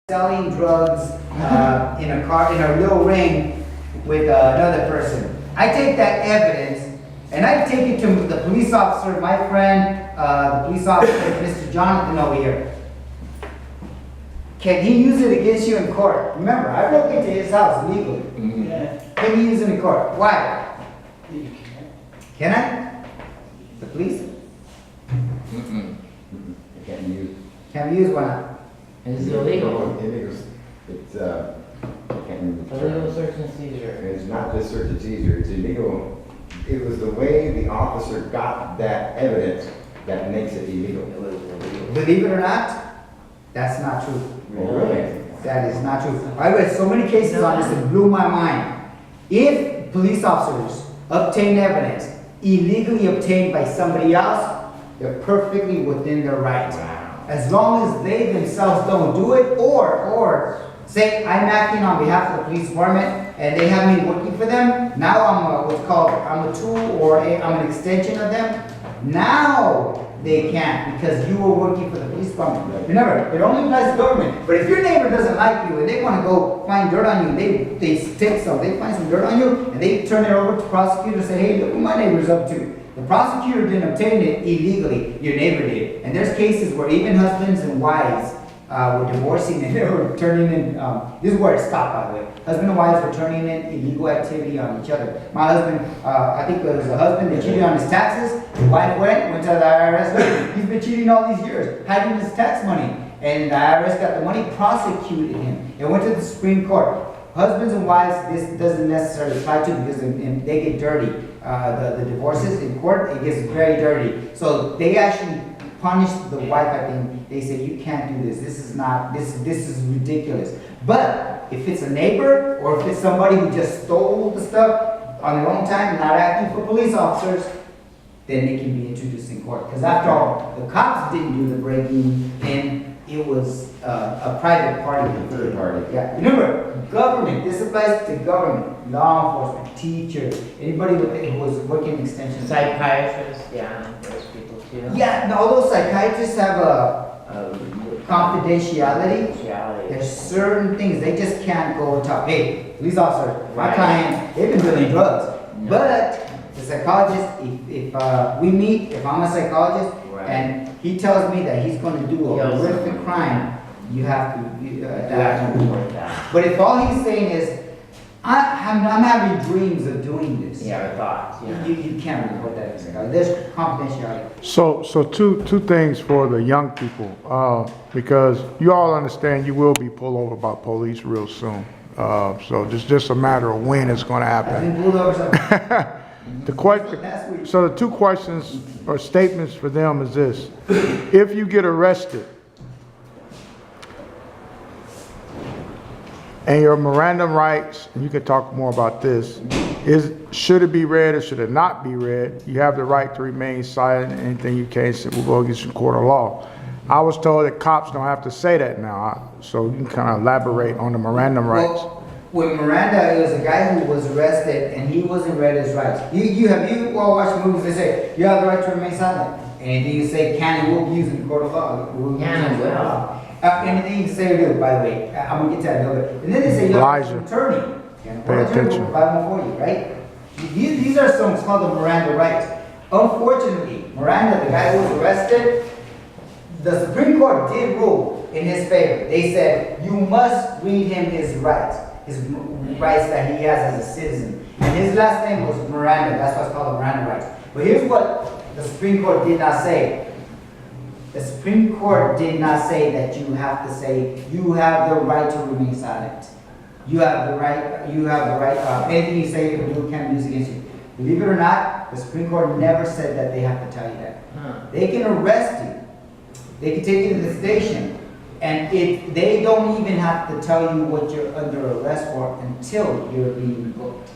selling drugs in a car, in a real ring with another person. I take that evidence and I take it to the police officer, my friend, the police officer, Mr. Jonathan over here. Can he use it against you in court? Remember, I broke into his house legally. Can he use it in court? Why? Can I? The police? Can't use. Can we use one? It's illegal. It's, I can't remember the term. Illegal search and seizure. It's not just search and seizure, it's illegal. It was the way the officer got that evidence that makes it illegal. Believe it or not, that's not true. Really? That is not true. I read so many cases on this, it blew my mind. If police officers obtain evidence illegally obtained by somebody else, they're perfectly within their rights. As long as they themselves don't do it, or say I'm acting on behalf of the police department and they have me working for them, now I'm what's called, I'm a tool or I'm an extension of them. Now they can't because you were working for the police department. Remember, it only applies to government. But if your neighbor doesn't like you and they want to go find dirt on you, they take some, they find some dirt on you and they turn it over to prosecutor and say, hey, look what my neighbor's up to. The prosecutor didn't obtain it illegally, your neighbor did. And there's cases where even husbands and wives were divorcing and they were turning in, this is where it stopped by the way. Husband and wives were turning in illegal activity on each other. My husband, I think it was a husband that cheated on his taxes. The wife went to the IRS. He's been cheating all these years, hiding his tax money. And the IRS got the money, prosecuted him. It went to the Supreme Court. Husbands and wives, this doesn't necessarily apply to because they get dirty. The divorces in court, it gets very dirty. So they actually punished the wife. I think they said you can't do this. This is not. This is ridiculous. But if it's a neighbor or if it's somebody who just stole the stuff on their own time, not acting for police officers, then they can be introduced in court. Because after all, the cops didn't do the breaking in. It was a private party. Third party. Yeah. Remember, government. This applies to government, law enforcement, teachers, anybody who was working extension. Psychiatrists, yeah, those people too. Yeah, no, all those psychiatrists have a confidentiality. Reality. There's certain things they just can't go and talk. Hey, police officer, my Right. client, they've been dealing drugs. No. But the psychologist, if we meet, if I'm a psychologist, Right. and he tells me that he's going to do a Yes. horrific crime, you have to. You have to report that. But if all he's saying is, I'm having dreams of doing this. Yeah, or thoughts, yeah. You can't report that as a psychologist. There's confidentiality. So two things for the young people, because you all understand you will be pulled over by police real soon. So it's just a matter of when it's going to I've happen. been pulled over some. The question, Last week. so the two questions or statements for them is this: if you get arrested and your Miranda rights, and you can talk more about this, should it be read or should it not be read? You have the right to remain silent. Anything you can't say will go against the court of law. I was told that cops don't have to say that now, so you can kind of elaborate on the Miranda rights. Well, with Miranda, it was a guy who was arrested and he wasn't read his rights. You all watch movies that say you have the right to remain silent. Anything you say can and will be used in the court of law. Can and will. Anything you say or do, by the way. I'm gonna get to that in a little bit. And then they say you have an attorney. Pay attention. Will provide one for you, right? These are songs called the Miranda rights. Unfortunately, Miranda, the guy who was arrested, the Supreme Court did rule in his favor. They said you must read him his rights that he has as a citizen. And his last name was Miranda. That's why it's called the Miranda rights. But here's what the Supreme Court did not say. The Supreme Court did not say that you have to say you have the right to remain silent. You have the right. Anything you say or do can be used against you. Believe it or not, the Supreme Court never said that they have to tell you that. They can arrest you. They can take you to the station. And they don't even have to tell you what you're under arrest for until you're being booked.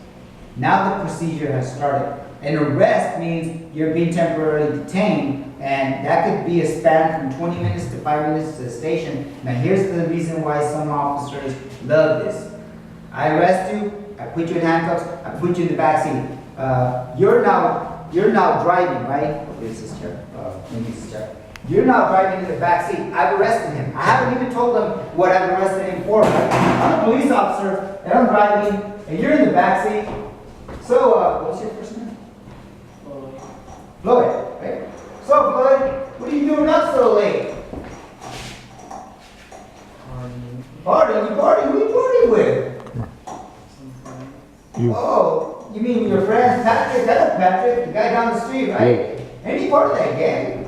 Now the procedure has started. An arrest means you're being temporarily detained, and that could be a span from 20 minutes to 5 minutes to the station. Now here's the reason why some officers love this. I arrest you, I put you in handcuffs, I put you in the back seat. You're now driving, right? Okay, this is chair. Maybe this is chair. You're not driving in the back seat. I've arrested him. I haven't even told them what I've arrested him for. Right? I'm a police officer, and I'm driving, and you're in the back seat. So, what's your first name? Floyd. Right? So, Floyd, what are you doing up so late? Party? You party? Who you party with? You, Oh, you mean your friend Patrick? That's Patrick, the guy down the street, right? Any part of that gang?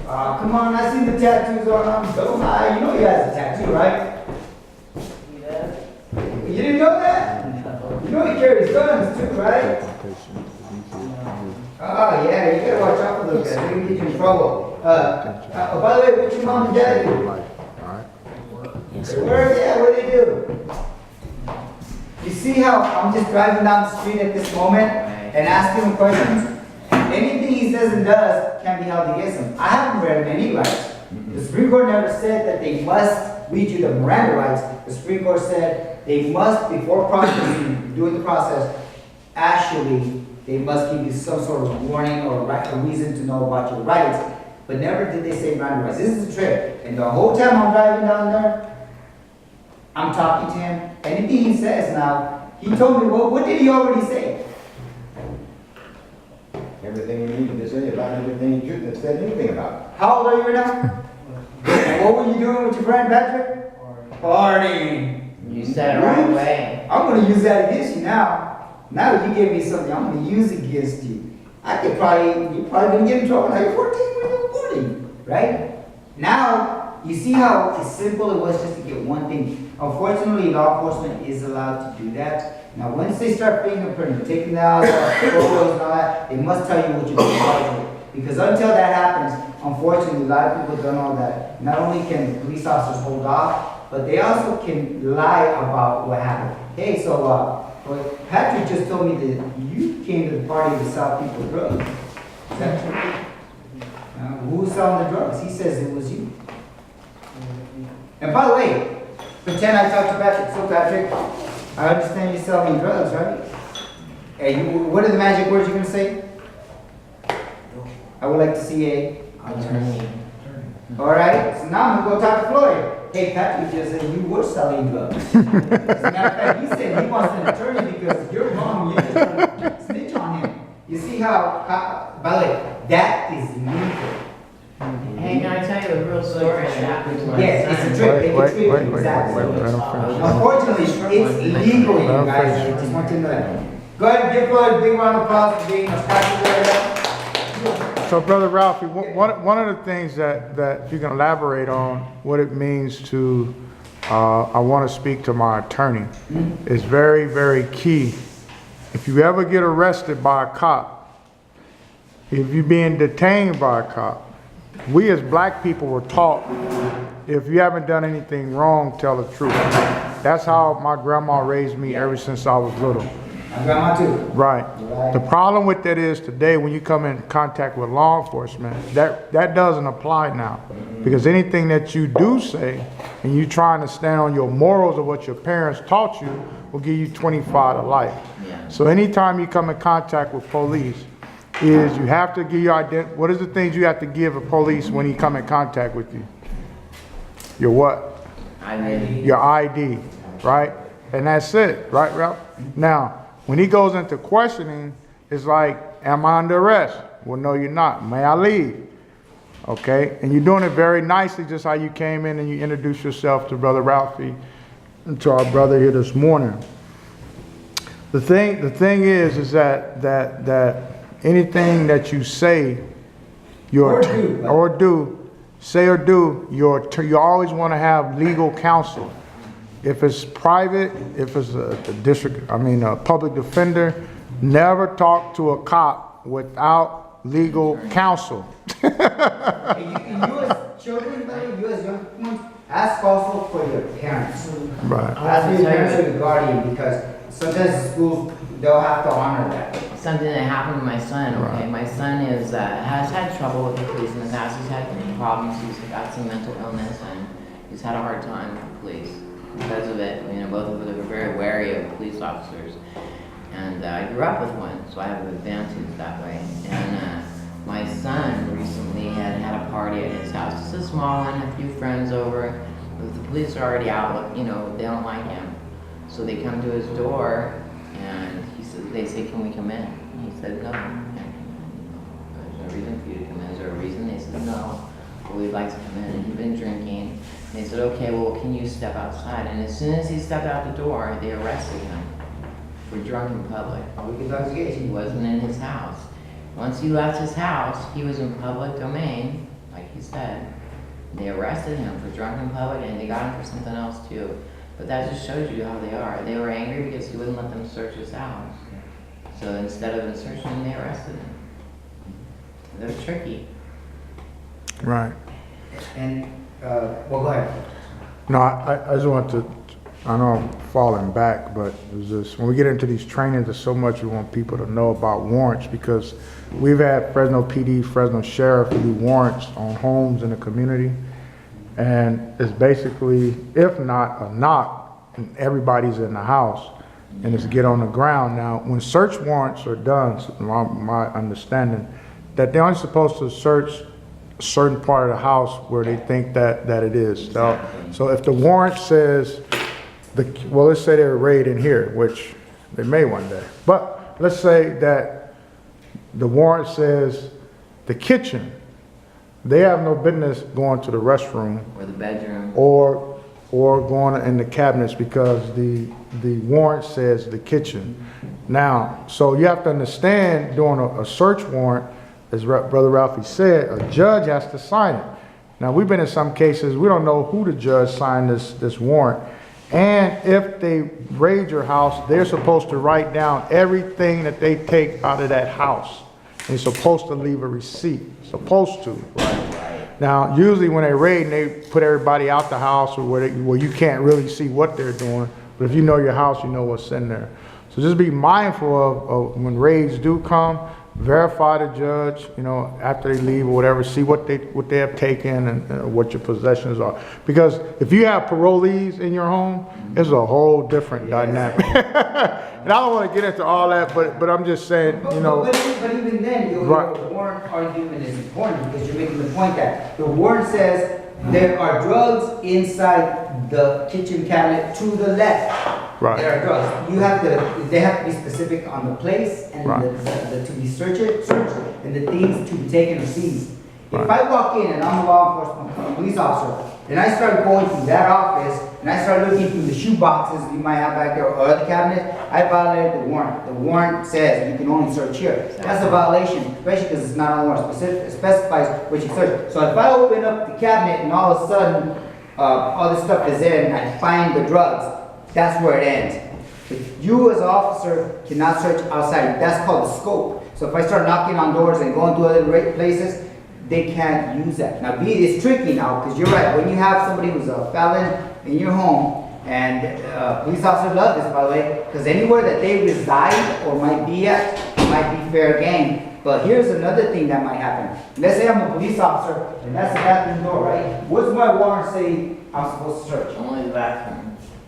Huh? Come on, I seen the tattoos on him. Don't lie. You know he has a tattoo, right? You didn't know that? You know he carries guns too, right? Oh, yeah, you gotta watch out for those guys. They're gonna get you in trouble. By the way, what's your mom and dad do? What do they do? You see how I'm just driving down the street at this moment and asking him questions? Anything he says and does can be held against him. I haven't read him any rights. The Supreme Court never said that they must read you the Miranda rights. The Supreme Court said they must, before processing, doing the process, actually, they must give you some sort of warning or a reason to know about your rights. But never did they say Miranda rights. This is the trick. And the whole time I'm driving down there, I'm talking to him. Anything he says now, he told me, well, what did he already say? Everything you needed to say about everything you shouldn't have said anything about. How old are you right now? And what were you doing with your friend Patrick? Partying. You said it right away. I'm gonna use that against you now. Now that you gave me something, I'm gonna use it against you. You're probably gonna get in trouble now. You're 14 when you're 40, right? Now, you see how simple it was just to get one thing. Unfortunately, law enforcement is allowed to do that. Now, once they start fingerprinting, taking out photos and all that, they must tell you what you're charged with. Because until that happens, unfortunately, a lot of people don't know that not only can police officers hold off, but they also can lie about what happened. Hey, so well, Patrick just told me that you came to the party to sell people drugs. Is that true? Who's selling the drugs? He says it was you. And by the way, pretend I talked to Patrick. So Patrick, I understand you're selling drugs, right? And what are the magic words you're gonna say? I would like to see a Attorney. All right. So now I'm gonna go talk to Floyd. Hey, Patrick just said you were selling drugs. As a matter of fact, he said he wants an attorney because you're wrong. You're just gonna snitch on him. You see how by the way, that is legal. Hey, can I tell you a real story that happened to my son? Yes, it's a trick. They can trick you. Exactly. Unfortunately, it's illegal, you guys. I just want you to know that. Go ahead and give Floyd a big round of applause for being a pastor. So, Brother Ralphie, one of the things that if you can elaborate on what it means to, I want to speak to my attorney, is very, very key. If you ever get arrested by a cop, if you're being detained by a cop, we as black people were taught, if you haven't done anything wrong, tell the truth. That's how my grandma raised me ever since I was little. My grandma too. Right. The problem with that is today when you come in contact with law enforcement, that doesn't apply now. Because anything that you do say and you trying to stand on your morals of what your parents taught you will give you 25 to life. Yeah. So anytime you come in contact with police, is you have to give your identity. What is the things you have to give a police when he come in contact with you? Your what? ID. Your ID, right? And that's it, right, Ralph? Now, when he goes into questioning, it's like, am I under arrest? Well, no, you're not. May I leave? Okay, and you're doing it very nicely, just how you came in and you introduced yourself to Brother Ralphie and to our brother here this morning. The thing is that anything that you say, you always want to have legal counsel. If it's private, if it's a public defender, never talk to a cop without legal counsel. You as children, you as young ones, ask also for your parents. Right. Ask for your parents or your guardian, because sometimes the schools, they'll have to honor that. Something that happened to my son, okay? Right. My son has had trouble with the police in the past. He's had problems. He's got some mental illness, and he's had a hard time with the police. Because of it, both of us are very wary of police officers. And I grew up with one, so I have an advantage that way. And My son recently had a party at his house. It's a small one, a few friends over. But the police are already out, you know, they don't like him. So they come to his door and they say, can we come in? And he said, no, you can't come in. There's no reason for you to come in. Is there a reason? They said, no, but we'd like to come in. And he'd been drinking. And they said, okay, well, can you step outside? And as soon as he stepped out the door, they arrested him for drunk in public. Public intoxication. He wasn't in his house. Once he left his house, he was in public domain, like he said. They arrested him for drunk in public, and they got him for something else too. But that just shows you how they are. They were angry because he wouldn't let them search his house. So instead of searching him, they arrested him. They're tricky. Right. And, well, go ahead. No, I just want to, I know I'm falling back, but it's just, when we get into these trainings, there's so much we want people to know about warrants, because we've had Fresno PD, Fresno Sheriff do warrants on homes in the community. And it's basically, if not a knock, and everybody's in the house, and it's get on the ground. Now, when search warrants are done, my understanding, that they're only supposed to search a certain part of the house where they think that it is. So if the warrant says, well, let's say they're raid in here, which they may one day, but let's say that the warrant says the kitchen, they have no business going to the restroom Or the bedroom. or going in the cabinets, because the warrant says the kitchen. Now, so you have to understand, doing a search warrant, as Brother Ralphie said, a judge has to sign it. Now, we've been in some cases, we don't know who the judge signed this warrant. And if they raid your house, they're supposed to write down everything that they take out of that house. They're supposed to leave a receipt, supposed to. Right. Now, usually when they raid, they put everybody out the house, or where you can't really see what they're doing. But if you know your house, you know what's in there. So just be mindful of when raids do come, verify the judge, you know, after they leave or whatever, see what they have taken and what your possessions are. Because if you have parolees in your home, it's a whole different dynamic. And I don't want to get into all that, but I'm just saying, you know. But even then, your Right. warrant argument is important, because you're making the point that the warrant says there are drugs inside the kitchen cabinet to the left. Right. There are drugs. They have to be specific on the place and Right. the to be searched and the things to be taken or seized. If Right. I walk in and I'm a law enforcement police officer, and I start going through that office and I start looking through the shoe boxes you might have back there or other cabinets, I violated the warrant. The warrant says you can only search here. That's a violation, especially because it's not on the warrant. It specifies what you search. So if I open up the cabinet and all of a sudden all this stuff is in, I find the drugs, that's where it ends. But you as an officer cannot search outside. That's called the scope. So if I start knocking on doors and going to other places, they can't use that. Now, it's tricky now, because you're right. When you have somebody who's a felon in your home, and police officers love this, by the way, because anywhere that they reside or might be at might be fair game. But here's another thing that might happen. Let's say I'm a police officer, and that's the bathroom door, right? What's my warrant say I'm supposed to search? Only the bathroom.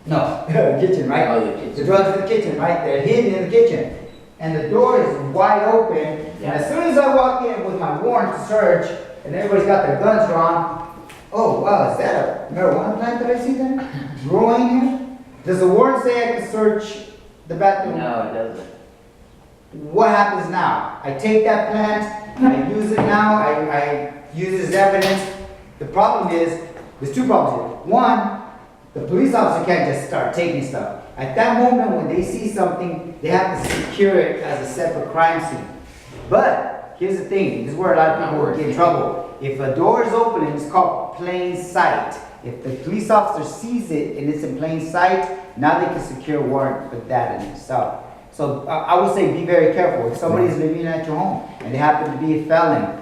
No, kitchen, right? Oh, the kitchen. The drugs in the kitchen, right? They're hidden in the kitchen. And the door is wide open. And as soon as I walk in with my warrant to search, and everybody's got their guns drawn, oh, wow, is that a marijuana plant that I see there? Growing here? Does the warrant say I can search the bathroom? No, it doesn't. What happens now? I take that plant, I use it now, I use it as evidence. The problem is, there's two problems here. One, the police officer can't just start taking stuff. At that moment, when they see something, they have to secure it as a separate crime scene. But here's the thing, this is where a lot of people get in trouble. If a door is open, it's called plain sight. If the police officer sees it and it's in plain sight, now they can secure a warrant for that in itself. So I would say be very careful. If somebody's living at your home and they happen to be a felon,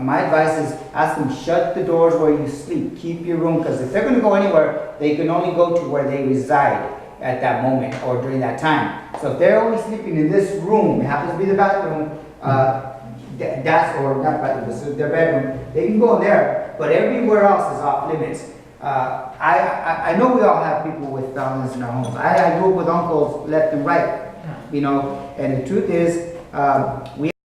my advice is ask them, shut the doors where you sleep. Keep your room, because if they're going to go anywhere, they can only go to where they reside at that moment or during that time. So if they're only sleeping in this room, it happens to be the bathroom, that's, or not bathroom, this is their bedroom, they can go in there, but everywhere else is off limits. I know we all have people with felons in our homes. I grew up with uncles left and right, you know, and the truth is, we